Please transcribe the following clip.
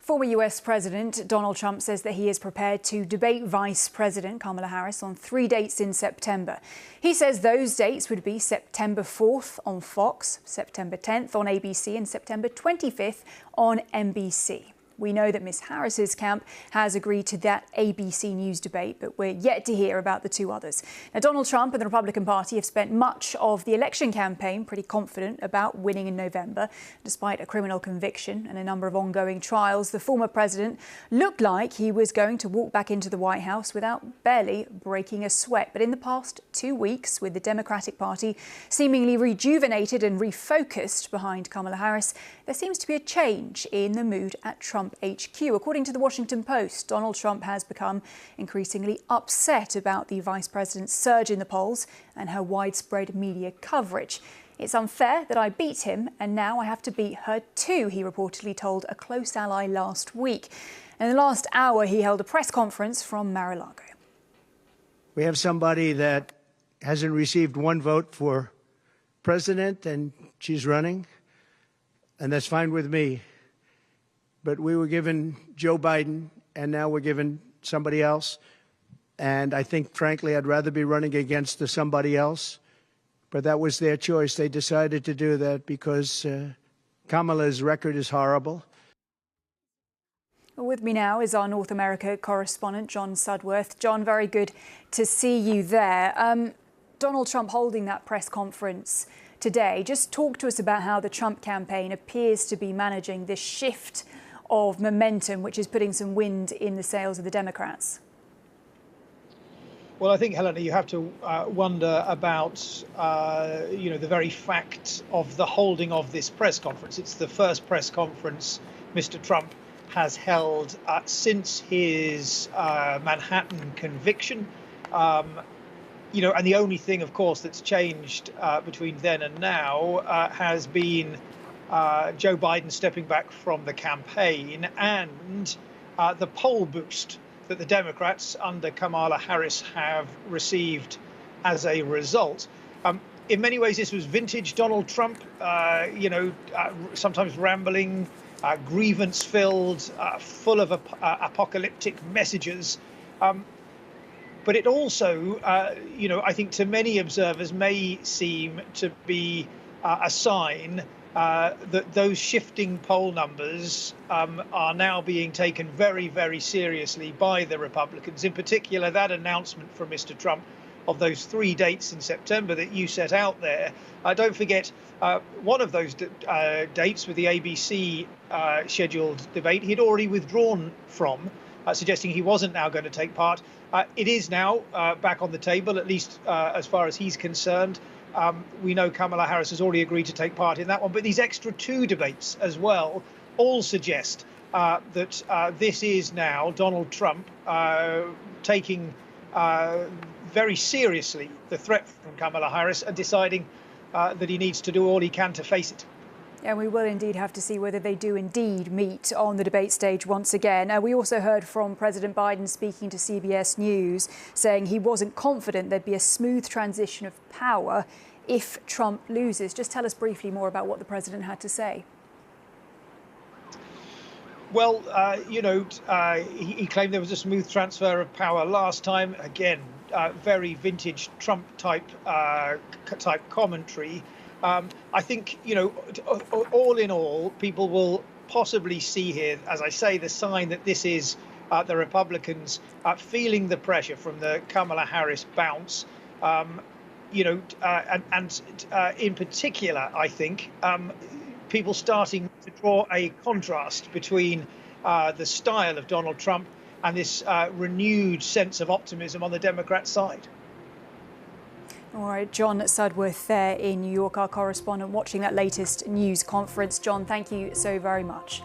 Former US President Donald Trump says that he is prepared to debate Vice President Kamala Harris on 3 dates in September. He says those dates would be September 4th on Fox, September 10th on ABC and September 25th on NBC. We know that Ms. Harris's camp has agreed to that ABC News debate, but we're yet to hear about the two others. Now, Donald Trump and the Republican Party have spent much of the election campaign pretty confident about winning in November. Despite a criminal conviction and a number of ongoing trials, the former president looked like he was going to walk back into the White House without barely breaking a sweat. But in the past 2 weeks, with the Democratic Party seemingly rejuvenated and refocused behind Kamala Harris, there seems to be a change in the mood at Trump HQ. According to the Washington Post, Donald Trump has become increasingly upset about the vice president's surge in the polls and her widespread media coverage. "It's unfair that I beat him, and now I have to beat her too," he reportedly told a close ally last week. In the last hour, he held a press conference from Mar-a-Lago. We have somebody that hasn't received one vote for president, and she's running, and that's fine with me. But we were given Joe Biden, and now we're given somebody else. And I think, frankly, I'd rather be running against the somebody else. But that was their choice. They decided to do that because Kamala's record is horrible. With me now is our North America correspondent, John Sudworth. John, very good to see you there. Donald Trump holding that press conference today. Just talk to us about how the Trump campaign appears to be managing this shift of momentum, which is putting some wind in the sails of the Democrats. Well, I think, Helena, you have to wonder about, the very fact of the holding of this press conference. It's the first press conference Mr. Trump has held since his Manhattan conviction. And the only thing, of course, that's changed between then and now has been Joe Biden stepping back from the campaign and the poll boost that the Democrats under Kamala Harris have received as a result. In many ways, this was vintage Donald Trump, sometimes rambling, grievance-filled, full of apocalyptic messages. But it also, I think to many observers may seem to be a sign that those shifting poll numbers are now being taken very, very seriously by the Republicans. In particular, that announcement from Mr. Trump of those 3 dates in September that you set out there. Don't forget, one of those dates with the ABC scheduled debate, he'd already withdrawn from, suggesting he wasn't now going to take part. It is now back on the table, at least as far as he's concerned. We know Kamala Harris has already agreed to take part in that one, but these extra 2 debates as well all suggest that this is now Donald Trump taking very seriously the threat from Kamala Harris and deciding that he needs to do all he can to face it. And we will indeed have to see whether they do indeed meet on the debate stage once again. We also heard from President Biden speaking to CBS News, saying he wasn't confident there'd be a smooth transition of power if Trump loses. Just tell us briefly more about what the president had to say. Well, he claimed there was a smooth transfer of power last time. Again, very vintage Trump type commentary. I think, all in all, people will possibly see here, as I say, the sign that this is the Republicans feeling the pressure from the Kamala Harris bounce. And in particular, I think, people starting to draw a contrast between the style of Donald Trump and this renewed sense of optimism on the Democrat side. All right, John Sudworth there in New York, our correspondent, watching that latest news conference. John, thank you so very much.